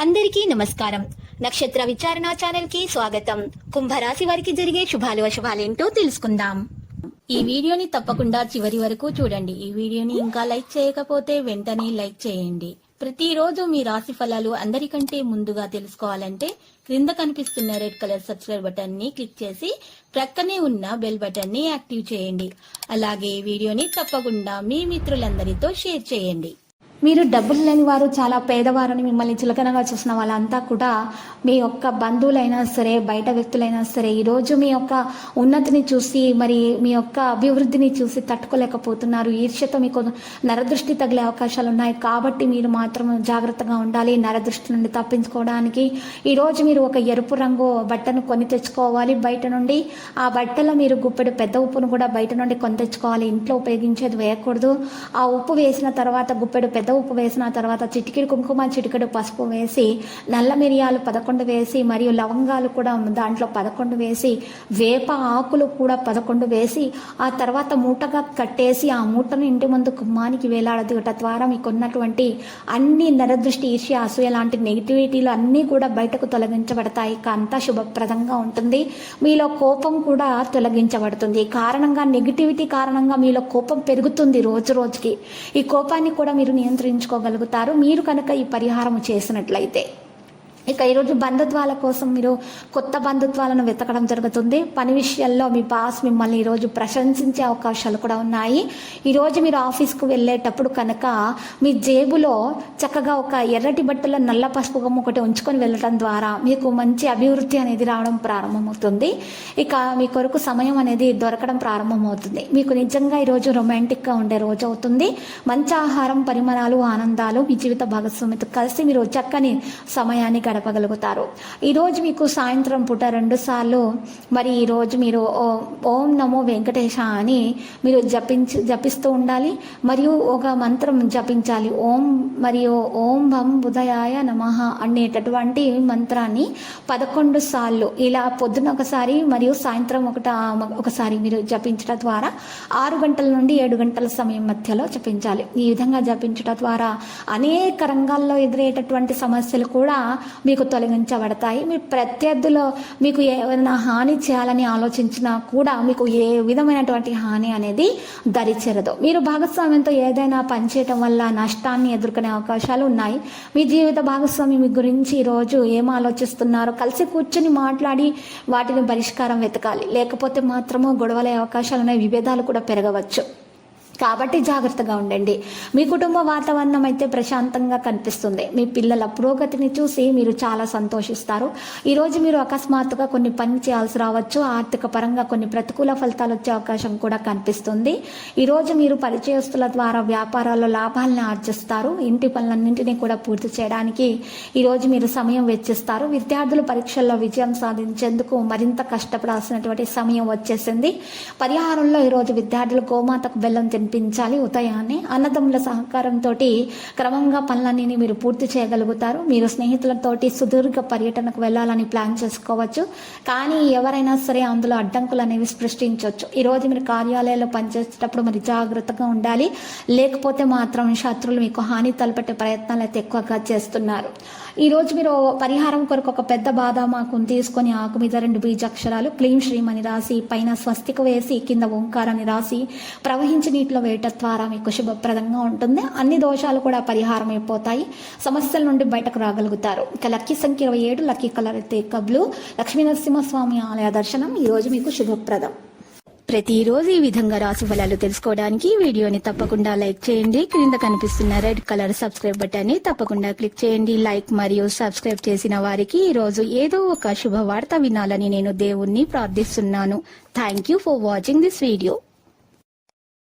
అందరికీ నమస్కారం. నక్షత్ర విచారణ ఛానల్ కి స్వాగతం. కుంభరాశి వారికి జరిగే శుభాలు అశుభాలేంటో తెలుసుకుందాం. ఈ వీడియోని తప్పకుండా చివరి వరకు చూడండి. ఈ వీడియోని ఇంకా లైక్ చేయకపోతే వెంటనే లైక్ చేయండి. ప్రతిరోజు మీ రాశి ఫలాలు అందరికంటే ముందుగా తెలుసుకోవాలంటే క్రింద కనిపిస్తున్న రెడ్ కలర్ సబ్స్క్రైబ్ బటన్ ని క్లిక్ చేసి ప్రక్కనే ఉన్న బెల్ బటన్ ని యాక్టివ్ చేయండి. అలాగే ఈ వీడియోని తప్పకుండా మీ మిత్రులందరితో షేర్ చేయండి. మీరు డబ్బులు లేని వారు, చాలా పేదవారని మిమ్మల్ని చులకనగా చూసిన వాళ్ళంతా కూడా మీ యొక్క బంధువులైనా సరే, బయట వ్యక్తులైనా సరే, ఈరోజు మీ యొక్క ఉన్నతిని చూసి, మరి మీ యొక్క అభివృద్ధిని చూసి తట్టుకోలేకపోతున్నారు. ఈర్ష్యతో మీకు నరదృష్టి తగిలే అవకాశాలు ఉన్నాయి. కాబట్టి మీరు మాత్రం జాగ్రత్తగా ఉండాలి. నరదృష్టి నుండి తప్పించుకోవడానికి ఈరోజు మీరు ఒక ఎరుపు రంగు బట్టను కొని తెచ్చుకోవాలి బయట నుండి. ఆ బట్టలో మీరు గుప్పెడు పెద్ద ఉప్పును కూడా బయట నుండి కొని తెచ్చుకోవాలి. ఇంట్లో ఉపయోగించేది వేయకూడదు. ఆ ఉప్పు వేసిన తర్వాత, గుప్పెడు పెద్ద ఉప్పు వేసిన తర్వాత చిటికెడు కుంకుమ, చిటికెడు పసుపు వేసి, నల్ల మిరియాలు 11 వేసి, మరియు లవంగాలు కూడా దాంట్లో 11 వేసి, వేప ఆకులు కూడా 11 వేసి, ఆ తర్వాత మూటగా కట్టేసి ఆ మూటను ఇంటి ముందు గుమ్మానికి వేలాడదీయటం ద్వారా మీకు ఉన్నటువంటి అన్ని నరదృష్టి, ఈర్ష్య, అసూయ లాంటి నెగిటివిటీలు అన్నీ కూడా బయటకు తొలగించబడతాయి. అంతా శుభప్రదంగా ఉంటుంది. మీలో కోపం కూడా తొలగించబడుతుంది. కారణంగా నెగిటివిటీ కారణంగా మీలో కోపం పెరుగుతుంది రోజు రోజుకి. ఈ కోపాన్ని కూడా మీరు నియంత్రించుకోగలుగుతారు మీరు కనుక ఈ పరిహారం చేసినట్లయితే. ఇక ఈరోజు బంధుత్వాల కోసం మీరు కొత్త బంధుత్వాలను వెతకడం జరుగుతుంది. పని విషయాల్లో మీ బాస్ మిమ్మల్ని ఈరోజు ప్రశంసించే అవకాశాలు కూడా ఉన్నాయి. ఈరోజు మీరు ఆఫీస్కు వెళ్ళేటప్పుడు కనుక మీ జేబులో చక్కగా ఒక ఎర్రటి బట్టల నల్ల పసుపు గమ్ము ఒకటి ఉంచుకొని వెళ్ళడం ద్వారా మీకు మంచి అభివృద్ధి అనేది రావడం ప్రారంభమవుతుంది. ఇక మీ కొరకు సమయం అనేది దొరకడం ప్రారంభమవుతుంది. మీకు నిజంగా ఈరోజు రొమాంటిక్గా ఉండే రోజు అవుతుంది. మంచి ఆహారం, పరిమళాలు, ఆనందాలు మీ జీవిత భాగస్వామితో కలిసి మీరు చక్కని సమయాన్ని గడపగలుగుతారు. ఈరోజు మీకు సాయంత్రం పూట 2 సార్లు మరి ఈరోజు మీరు ఓం నమో వెంకటేశ అని మీరు జపిస్తూ ఉండాలి. మరియు ఒక మంత్రం జపించాలి. ఓం మరియు ఓం భం బుధయాయ నమః అనేటటువంటి మంత్రాన్ని 11 సార్లు ఇలా పొద్దున ఒకసారి మరియు సాయంత్రం ఒకసారి మీరు జపించడం ద్వారా 6 గంటల నుండి 7 గంటల సమయం మధ్యలో జపించాలి. ఈ విధంగా జపించడం ద్వారా అనేక రంగాల్లో ఎదురయ్యేటటువంటి సమస్యలు కూడా మీకు తొలగించబడతాయి. మీ ప్రత్యర్థులు మీకు ఏమైనా హాని చేయాలని ఆలోచించినా కూడా మీకు ఏ విధమైనటువంటి హాని అనేది దరిచేరదు. మీరు భాగస్వామ్యంతో ఏదైనా పనిచేయటం వల్ల నష్టాన్ని ఎదుర్కొనే అవకాశాలు ఉన్నాయి. మీ జీవిత భాగస్వామి మీ గురించి ఈరోజు ఏం ఆలోచిస్తున్నారో కలిసి కూర్చొని మాట్లాడి వాటిని పరిష్కారం వెతకాలి. లేకపోతే మాత్రము గొడవలే అవకాశాలు ఉన్నాయి. విభేదాలు కూడా పెరగవచ్చు. కాబట్టి జాగ్రత్తగా ఉండండి. మీ కుటుంబ వాతావరణం అయితే ప్రశాంతంగా కనిపిస్తుంది. మీ పిల్లల పురోగతిని చూసి మీరు చాలా సంతోషిస్తారు. ఈరోజు మీరు అకస్మాత్తుగా కొన్ని పని చేయాల్సి రావచ్చు. ఆర్థిక పరంగా కొన్ని ప్రతికూల ఫలితాలు వచ్చే అవకాశం కూడా కనిపిస్తుంది. ఈరోజు మీరు పరిచయస్తుల ద్వారా వ్యాపారాల్లో లాభాలను ఆర్జిస్తారు. ఇంటి పనులన్నింటినీ కూడా పూర్తి చేయడానికి ఈరోజు మీరు సమయం వెచ్చిస్తారు. విద్యార్థులు పరీక్షల్లో విజయం సాధించేందుకు మరింత కష్టపడాల్సినటువంటి సమయం వచ్చేసింది. పరిహారంలో ఈరోజు విద్యార్థులు గోమాతకు బెల్లం తినిపించాలి. ఉదయాన్నే అన్నదమ్ముల సహకారంతో క్రమంగా పనులన్నీ మీరు పూర్తి చేయగలుగుతారు. మీరు స్నేహితులతోటి సుదీర్ఘ పర్యటనకు వెళ్ళాలని ప్లాన్ చేసుకోవచ్చు. కానీ ఎవరైనా సరే అందులో అడ్డంకులు అనేవి సృష్టించవచ్చు. ఈరోజు మీరు కార్యాలయాల్లో పనిచేసేటప్పుడు మరి జాగ్రత్తగా ఉండాలి. లేకపోతే మాత్రం శత్రువులు మీకు హాని తలపెట్టే ప్రయత్నాలు అయితే ఎక్కువగా చేస్తున్నారు. ఈరోజు మీరు పరిహారం కొరకు ఒక పెద్ద బాదాం ఆకును తీసుకొని ఆకు మీద 2 బీజాక్షరాలు క్లీం శ్రీం అని రాసి, పైన స్వస్తిక వేసి, కింద ఓంకారాన్ని రాసి ప్రవహించి నీటిలో వేయటం ద్వారా మీకు శుభప్రదంగా ఉంటుంది. అన్ని దోషాలు కూడా పరిహారం అయిపోతాయి. సమస్యల నుండి బయటకు రాగలుగుతారు. ఇక లక్కీ సంఖ్య 27, లక్కీ కలర్ అయితే బ్లూ. లక్ష్మీ నరసింహస్వామి ఆలయ దర్శనం ఈరోజు మీకు శుభప్రదం. ప్రతిరోజు ఈ విధంగా రాశి ఫలాలు తెలుసుకోవడానికి వీడియోని తప్పకుండా లైక్ చేయండి. క్రింద కనిపిస్తున్న రెడ్ కలర్ సబ్స్క్రైబ్ బటన్ ని తప్పకుండా క్లిక్ చేయండి. లైక్ మరియు సబ్స్క్రైబ్ చేసిన వారికి ఈ రోజు ఏదో ఒక శుభవార్త వినాలని నేను దేవుణ్ణి ప్రార్థిస్తున్నాను. Thank you for watching this video.